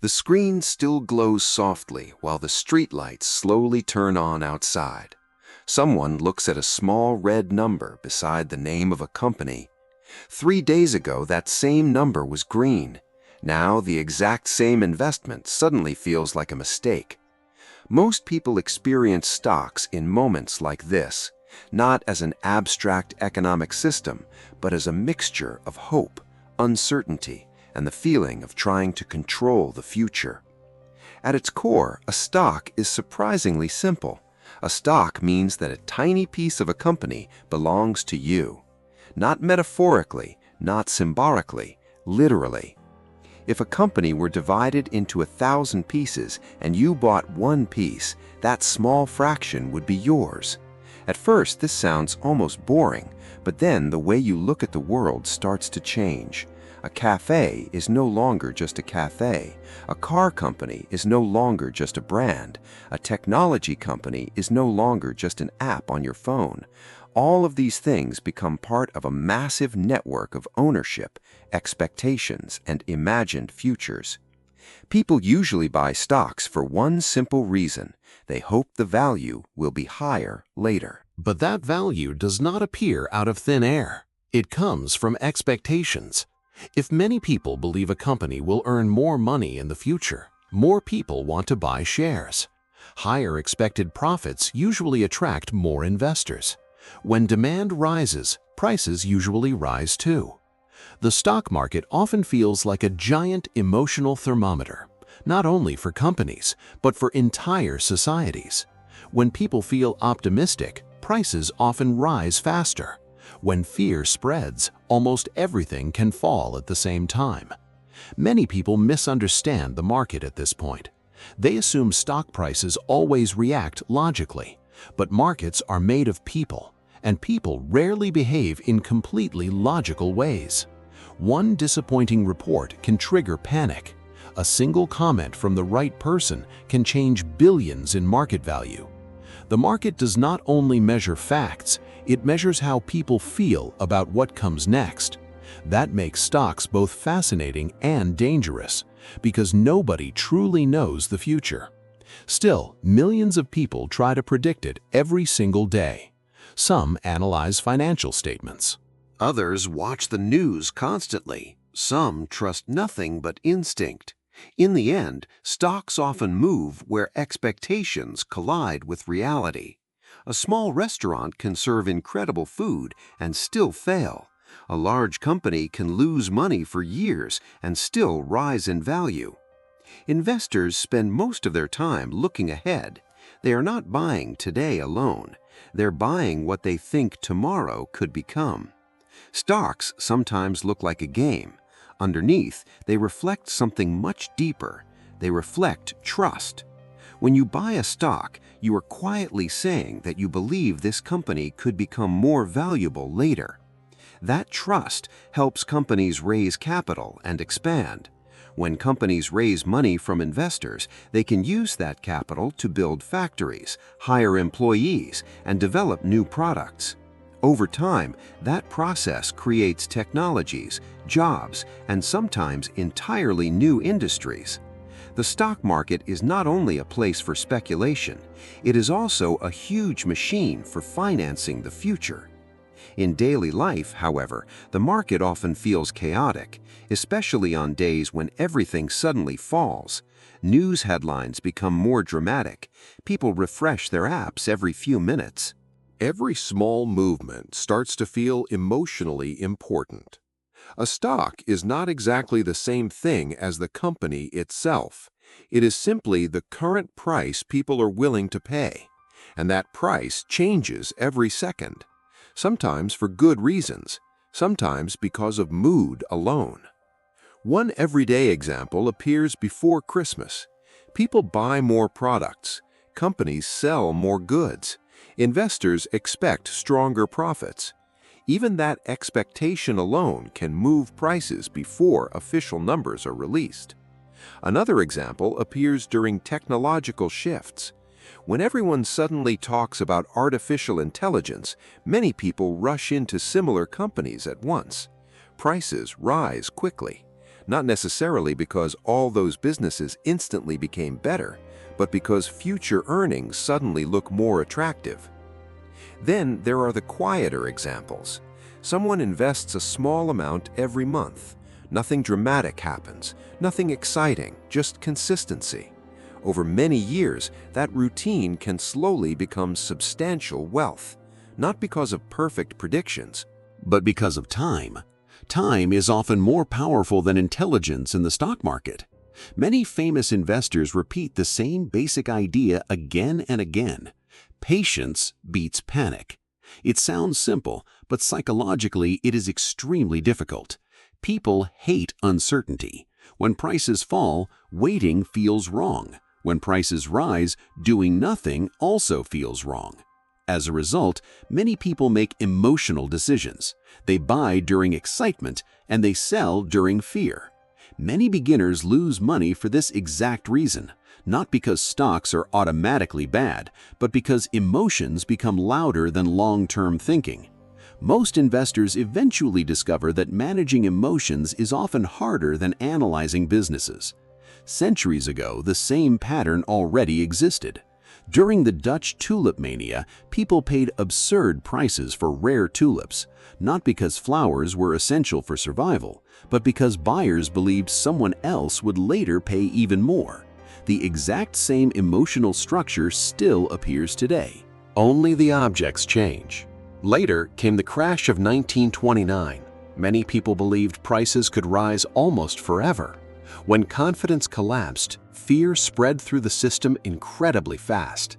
The screen still glows softly while the streetlights slowly turn on outside. Someone looks at a small red number beside the name of a company. 3 days ago, that same number was green. Now, the exact same investment suddenly feels like a mistake. Most people experience stocks in moments like this, not as an abstract economic system, but as a mixture of hope, uncertainty, and the feeling of trying to control the future. At its core, a stock is surprisingly simple. A stock means that a tiny piece of a company belongs to you. Not metaphorically, not symbolically, literally. If a company were divided into 1,000 pieces and you bought one piece, that small fraction would be yours. At first, this sounds almost boring, but then the way you look at the world starts to change. A cafe is no longer just a cafe. A car company is no longer just a brand. A technology company is no longer just an app on your phone. All of these things become part of a massive network of ownership, expectations, and imagined futures. People usually buy stocks for one simple reason: they hope the value will be higher later. But that value does not appear out of thin air. It comes from expectations. If many people believe a company will earn more money in the future, more people want to buy shares. Higher expected profits usually attract more investors. When demand rises, prices usually rise too. The stock market often feels like a giant emotional thermometer, not only for companies, but for entire societies. When people feel optimistic, prices often rise faster. When fear spreads, almost everything can fall at the same time. Many people misunderstand the market at this point. They assume stock prices always react logically, but markets are made of people, and people rarely behave in completely logical ways. One disappointing report can trigger panic. A single comment from the right person can change billions in market value. The market does not only measure facts, it measures how people feel about what comes next. That makes stocks both fascinating and dangerous, because nobody truly knows the future. Still, millions of people try to predict it every single day. Some analyze financial statements. Others watch the news constantly. Some trust nothing but instinct. In the end, stocks often move where expectations collide with reality. A small restaurant can serve incredible food and still fail. A large company can lose money for years and still rise in value. Investors spend most of their time looking ahead. They are not buying today alone. They're buying what they think tomorrow could become. Stocks sometimes look like a game. Underneath, they reflect something much deeper. They reflect trust. When you buy a stock, you are quietly saying that you believe this company could become more valuable later. That trust helps companies raise capital and expand. When companies raise money from investors, they can use that capital to build factories, hire employees, and develop new products. Over time, that process creates technologies, jobs, and sometimes entirely new industries. The stock market is not only a place for speculation, it is also a huge machine for financing the future. In daily life, however, the market often feels chaotic, especially on days when everything suddenly falls. News headlines become more dramatic. People refresh their apps every few minutes. Every small movement starts to feel emotionally important. A stock is not exactly the same thing as the company itself. It is simply the current price people are willing to pay, and that price changes every second, sometimes for good reasons, sometimes because of mood alone. One everyday example appears before Christmas. People buy more products, companies sell more goods, investors expect stronger profits. Even that expectation alone can move prices before official numbers are released. Another example appears during technological shifts. When everyone suddenly talks about artificial intelligence, many people rush into similar companies at once. Prices rise quickly. not necessarily because all those businesses instantly became better, but because future earnings suddenly look more attractive. Then there are the quieter examples. Someone invests a small amount every month. Nothing dramatic happens, nothing exciting, just consistency. Over many years, that routine can slowly become substantial wealth, not because of perfect predictions, But because of time. Time is often more powerful than intelligence in the stock market. Many famous investors repeat the same basic idea again and again. Patience beats panic. It sounds simple, but psychologically it is extremely difficult. People hate uncertainty. When prices fall, waiting feels wrong. When prices rise, doing nothing also feels wrong. As a result, many people make emotional decisions. They buy during excitement and they sell during fear. Many beginners lose money for this exact reason, not because stocks are automatically bad, but because emotions become louder than long-term thinking. Most investors eventually discover that managing emotions is often harder than analyzing businesses. Centuries ago, the same pattern already existed. During the Dutch tulip mania, people paid absurd prices for rare tulips, not because flowers were essential for survival, but because buyers believed someone else would later pay even more. The exact same emotional structure still appears today. Only the objects change. Later came the crash of 1929. Many people believed prices could rise almost forever. When confidence collapsed, fear spread through the system incredibly fast.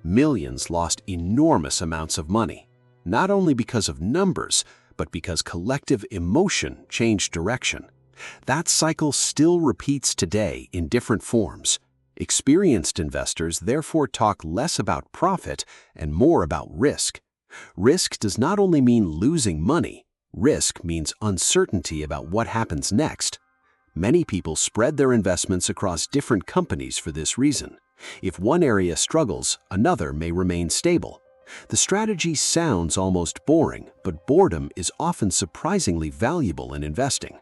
Millions lost enormous amounts of money, not only because of numbers, but because collective emotion changed direction. That cycle still repeats today in different forms. Experienced investors therefore talk less about profit and more about risk. Risk does not only mean losing money, risk means uncertainty about what happens next. Many people spread their investments across different companies for this reason. If one area struggles, another may remain stable. The strategy sounds almost boring, but boredom is often surprisingly valuable in investing.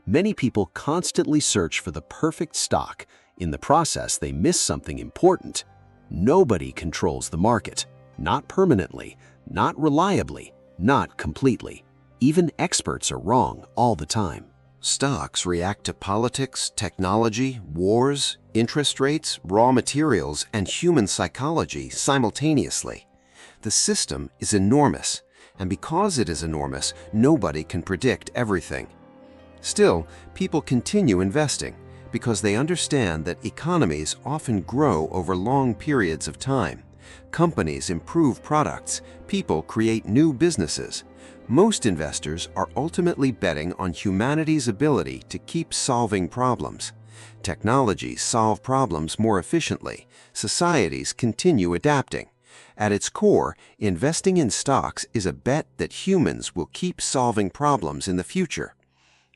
Many people constantly search for the perfect stock. In the process, they miss something important. Nobody controls the market, not permanently, not reliably, not completely. Even experts are wrong all the time. Stocks react to politics, technology, wars, interest rates, raw materials, and human psychology simultaneously. The system is enormous, and because it is enormous, nobody can predict everything. Still, people continue investing because they understand that economies often grow over long periods of time. Companies improve products, people create new businesses. Most investors are ultimately betting on humanity's ability to keep solving problems. Technologies solve problems more efficiently. Societies continue adapting. At its core, investing in stocks is a bet that humans will keep solving problems in the future.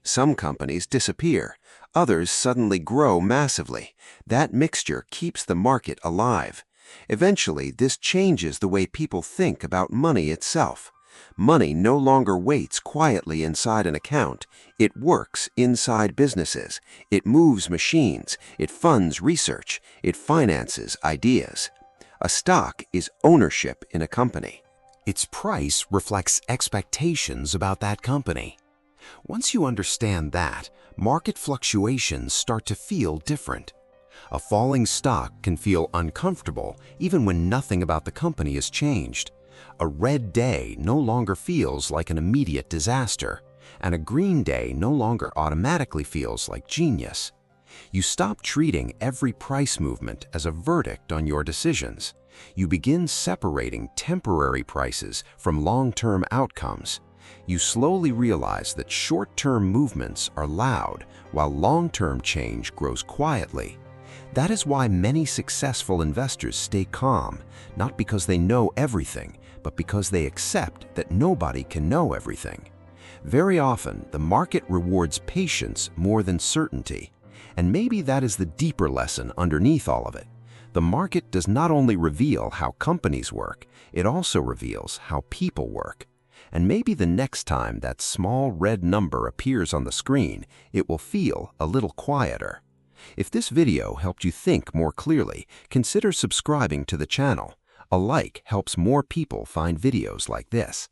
Some companies disappear. Others suddenly grow massively. That mixture keeps the market alive. Eventually, this changes the way people think about money itself. Money no longer waits quietly inside an account. It works inside businesses. It moves machines. It funds research. It finances ideas. A stock is ownership in a company. Its price reflects expectations about that company. Once you understand that, market fluctuations start to feel different. A falling stock can feel uncomfortable even when nothing about the company has changed. A red day no longer feels like an immediate disaster, and a green day no longer automatically feels like genius. You stop treating every price movement as a verdict on your decisions. You begin separating temporary prices from long-term outcomes. You slowly realize that short-term movements are loud while long-term change grows quietly. That is why many successful investors stay calm, not because they know everything, but because they accept that nobody can know everything. Very often, the market rewards patience more than certainty. And maybe that is the deeper lesson underneath all of it. The market does not only reveal how companies work, it also reveals how people work. And maybe the next time that small red number appears on the screen, it will feel a little quieter. If this video helped you think more clearly, consider subscribing to the channel. A like helps more people find videos like this.